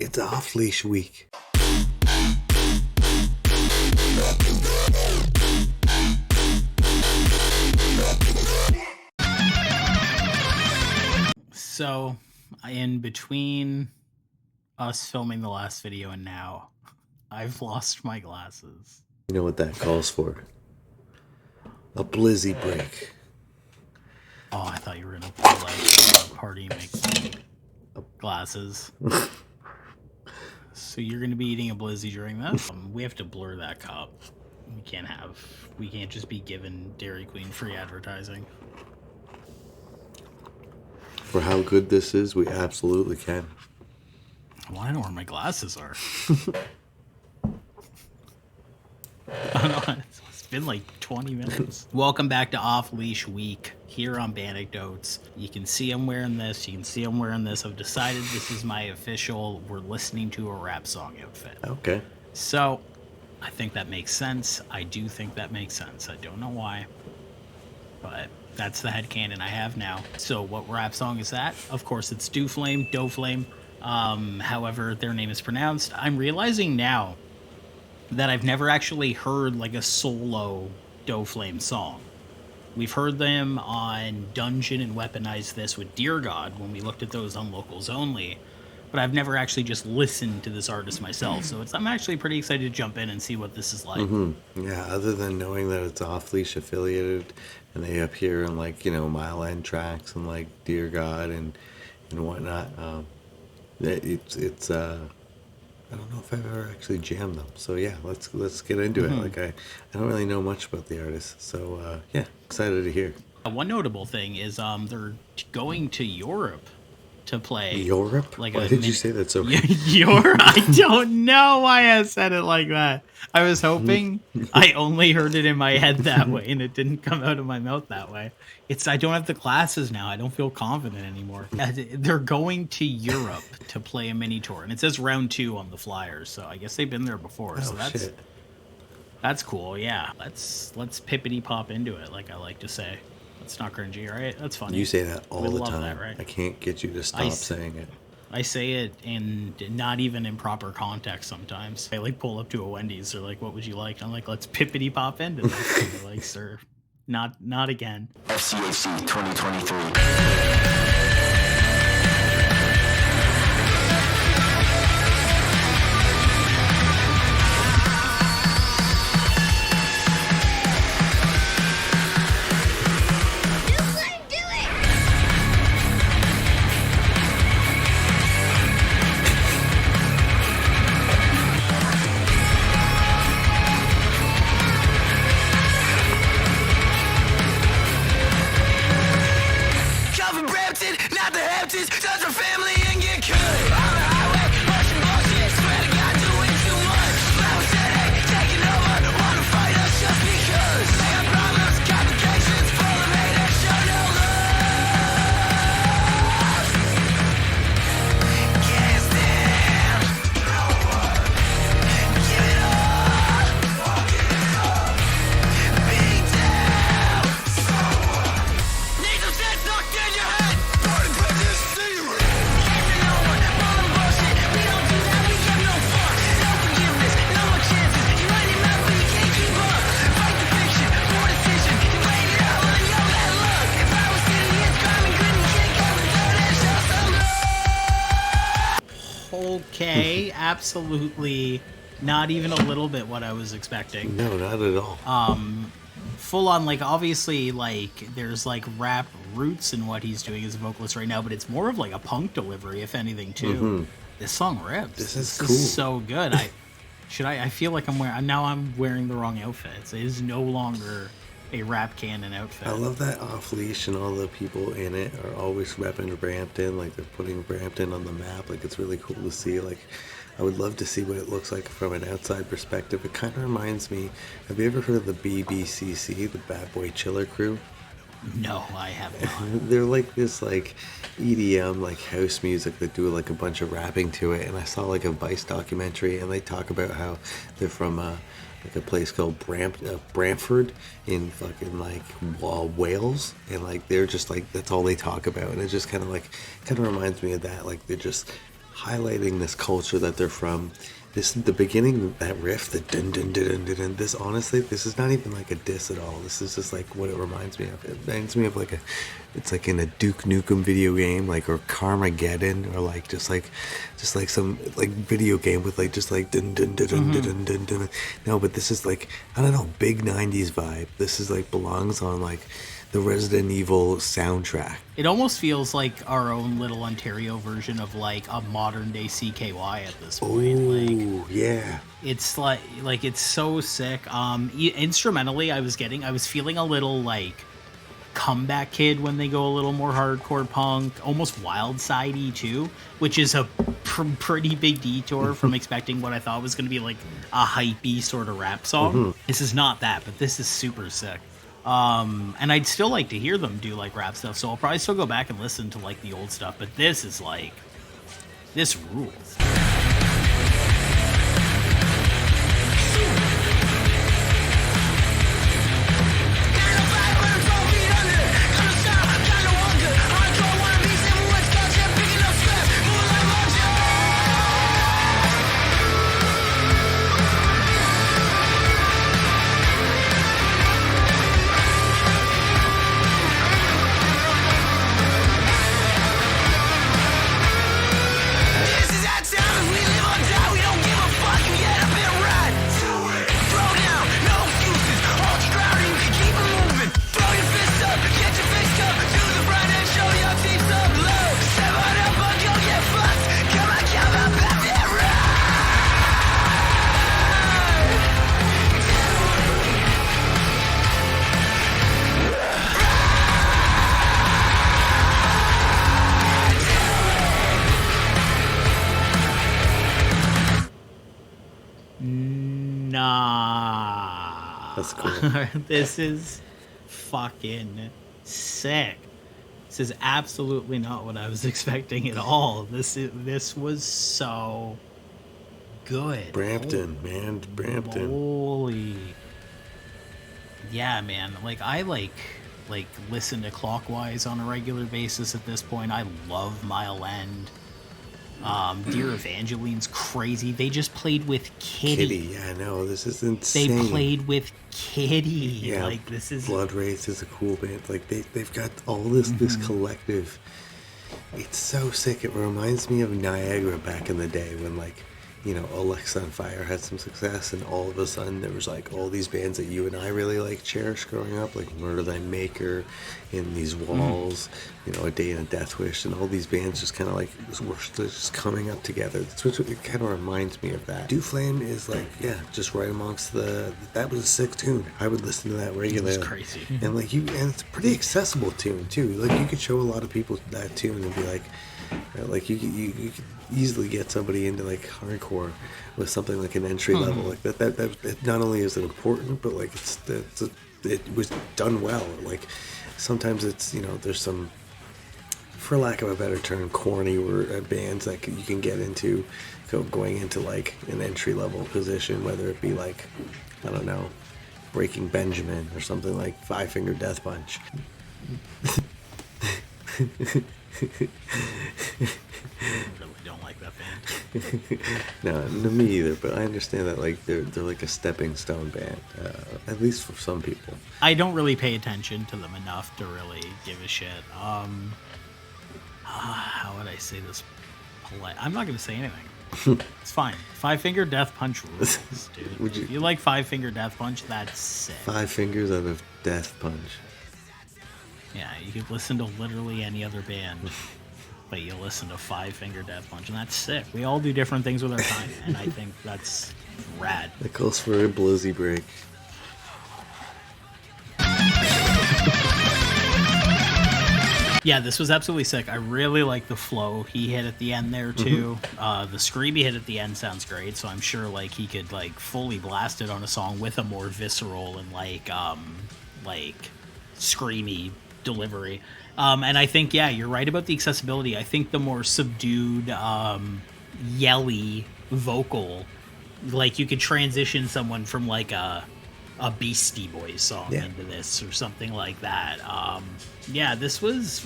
It's Offleash week. So, in between us filming the last video and now, I've lost my glasses. You know what that calls for? A blizzy break. Oh, I thought you were gonna pull like a party mix glasses. So you're gonna be eating a blizzy during this? We have to blur that cup. We can't just be given Dairy Queen free advertising. For how good this is, we absolutely can. Well, I don't know where my glasses are. I don't know. It's been like 20 minutes. Welcome back to Off Leash Week here on Bandecfolks. You can see I'm wearing this. You can see I'm wearing this. I've decided this is my official we're listening to a rap song outfit. Okay. So I think that makes sense. I do think that makes sense. I don't know why, but that's the headcanon I have now. So what rap song is that? Of course, it's Doflame. However their name is pronounced. I'm realizing now that I've never actually heard like a solo Doflame song. We've heard them on Dungeon and Weaponize This with Dear God when we looked at those on Locals Only, but I've never actually just listened to this artist myself. So I'm actually pretty excited to jump in and see what this is like. Mm-hmm. Yeah, other than knowing that it's Offleash affiliated and they appear in like, Mile End tracks and like Dear God and whatnot, it's I don't know if I've ever actually jammed them. So yeah, let's get into it. Like I don't really know much about the artist. So yeah, excited to hear. One notable thing is they're going to Europe to play. Europe? Like why did you say that so? Europe? I don't know why I said it like that. I was hoping I only heard it in my head that way, and it didn't come out of my mouth that way. I don't have the glasses now. I don't feel confident anymore. They're going to Europe to play a mini tour, and it says round 2 on the flyers. So I guess they've been there before. So that's cool. Yeah, let's pippity pop into it, like I like to say. It's not cringy, right? That's funny. You say that all the time. That, right? I can't get you to stop saying it. I say it in not even in proper context sometimes. I like pull up to a Wendy's. They're like, "What would you like?" I'm like, "Let's pippity pop into this." And they're like, "Sir, not again." FCAC 2023. Brampton, not the Hamptons, touch our family and get cut. On the highway, pushing bullshit, swear to God, doing too much. Flower said, hey, taking over, wanna fight us just because. They got problems, complications, full of hate and show no love. Can't stand no one. Give it up, fuck it up. Beat down someone. Need some sense knocked in your head. Okay, absolutely not even a little bit what I was expecting. No, not at all. Full on, like, obviously, like, there's like rap roots in what he's doing as a vocalist right now, but it's more of like a punk delivery, if anything, too. This song rips. This is cool. Is so good. I feel like I'm wearing the wrong outfit. It is no longer a rap canon outfit. I love that Offleash and all the people in it are always repping Brampton. Like they're putting Brampton on the map. Like it's really cool to see. Like I would love to see what it looks like from an outside perspective. It kind of reminds me, have you ever heard of the BBCC, the Bad Boy Chiller Crew? No, I have not. They're like this like EDM like house music that do like a bunch of rapping to it. And I saw like a Vice documentary and they talk about how they're from like a place called Brantford in fucking like Wales, and like they're just like that's all they talk about, and it just kind of reminds me of that. Like they're just highlighting this culture that they're from. This the beginning, that riff, the dun dun dun dun dun. Dun, this honestly, this is not even like a diss at all. This is just like what it reminds me of. It reminds me of like it's like in a Duke Nukem video game, like, or Carmageddon, or like just like some like video game with like just like dun dun dun dun dun dun dun dun. No, but this is like, I don't know, big '90s vibe. This is like belongs on like the Resident Evil soundtrack. It almost feels like our own little Ontario version of like a modern day CKY at this point. Ooh, yeah. It's like it's so sick. Instrumentally, I was feeling a little like Comeback Kid when they go a little more hardcore punk, almost Wild Sidey too, which is a pretty big detour from expecting what I thought was going to be like a hypey sort of rap song. This is not that, but this is super sick. And I'd still like to hear them do like rap stuff, so I'll probably still go back and listen to like the old stuff, but this is like, this rules. That's cool. This is fucking sick. This is absolutely not what I was expecting at all. This was so good. Brampton, man, Brampton. Holy. Yeah, man. Like I like listen to Clockwise on a regular basis at this point. I love Mile End. Dear Evangeline's crazy. They just played with Kitty. Yeah, I know. This is insane. They played with Kitty. Yeah, like this is Blood Race is a cool band. Like they've got all this collective. It's so sick. It reminds me of Niagara back in the day when like, you know, Alexa on Fire had some success, and all of a sudden there was like all these bands that you and I really like cherished growing up, like Murder Thy Maker, In These Walls, you know, A Day and a Death Wish, and all these bands just kind of like were just coming up together. That's what it kind of reminds me of that. Doflame is like, yeah, just right amongst that was a sick tune. I would listen to that regularly. It's crazy. And like and it's a pretty accessible tune too. Like you could show a lot of people that tune and be like you could easily get somebody into like hardcore with something like an entry level like that not only is it important, but like it was done well. Like sometimes it's, you know, there's some, for lack of a better term, corny bands that you can get into going into like an entry level position, whether it be like, I don't know, Breaking Benjamin or something like Five Finger Death Punch. really don't like that band. No, me either. But I understand that like they're like a stepping stone band, at least for some people. I don't really pay attention to them enough to really give a shit. How would I say this polite? I'm not gonna say anything. It's fine. Five Finger Death Punch rules, dude. If you like Five Finger Death Punch, that's sick. 5 fingers out of Death Punch. Yeah, you could listen to literally any other band, but you listen to Five Finger Death Punch, and that's sick. We all do different things with our time, and I think that's rad. That calls for a blizzy break. Yeah, this was absolutely sick. I really like the flow he hit at the end there too. The scream he hit at the end sounds great, so I'm sure like he could like fully blast it on a song with a more visceral and like screamy delivery. And I think, yeah, you're right about the accessibility. I think the more subdued, yelly vocal, like you could transition someone from like a Beastie Boys song into this or something like that. Yeah, this was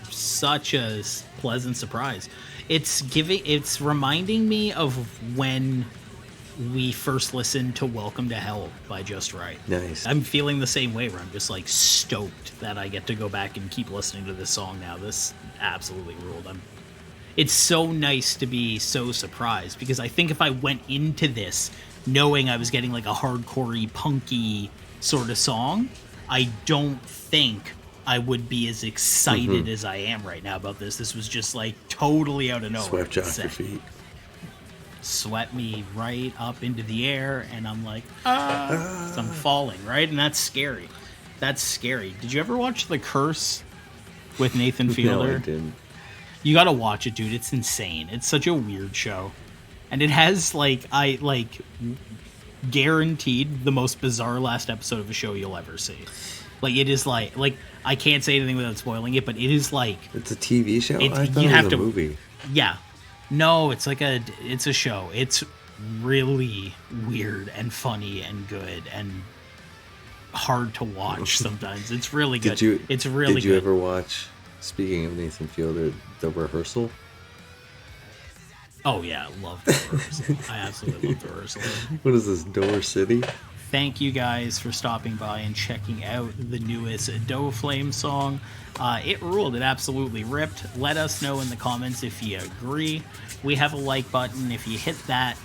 such a pleasant surprise. It's reminding me of when we first listened to Welcome to Hell by Just Right. Nice. I'm feeling the same way where I'm just like stoked that I get to go back and keep listening to this song now. This absolutely ruled. It's so nice to be so surprised, because I think if I went into this knowing I was getting like a hardcore-y, punky sort of song, I don't think I would be as excited as I am right now about this. This was just like totally out of nowhere. Swept you off your feet. Swept me right up into the air, and I'm like, so I'm falling, right? And that's scary. That's scary. Did you ever watch The Curse with Nathan Fielder? No, I didn't. You gotta watch it, dude. It's insane. It's such a weird show. And it has, guaranteed the most bizarre last episode of a show you'll ever see. Like, it is like, I can't say anything without spoiling it, but it is like... It's a TV show? It, I thought you it have was to, a movie. Yeah. No, it's a show. It's really weird and funny and good and hard to watch sometimes. It's really good. It's really good. Did you ever watch, speaking of Nathan Fielder, The Rehearsal? Oh yeah, love The Rehearsal. I absolutely love The Rehearsal. What is this, Door City? Thank you guys for stopping by and checking out the newest Doflame song. It ruled. It absolutely ripped. Let us know in the comments if you agree. We have a like button. If you hit that,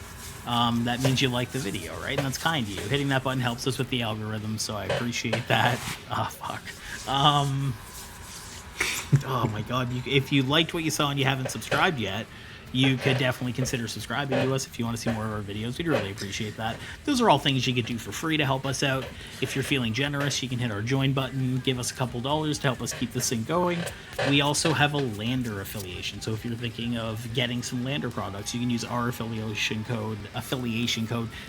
that means you like the video, right? And that's kind of you. Hitting that button helps us with the algorithm, so I appreciate that. Oh, fuck. Oh my god. If you liked what you saw and you haven't subscribed yet, you could definitely consider subscribing to us if you want to see more of our videos. We'd really appreciate that. Those are all things you could do for free to help us out. If you're feeling generous, you can hit our join button, give us a couple dollars to help us keep this thing going. We also have a Lander affiliation, so if you're thinking of getting some Lander products, you can use our affiliation code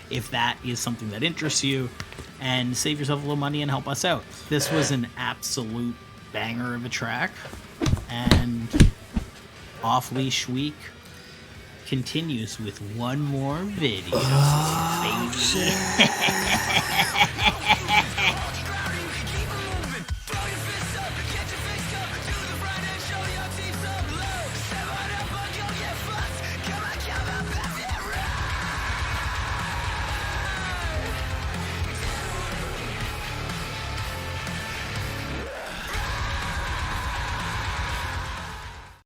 if that is something that interests you, and save yourself a little money and help us out. This was an absolute banger of a track, and Off-Leash Week continues with one more video. Baby.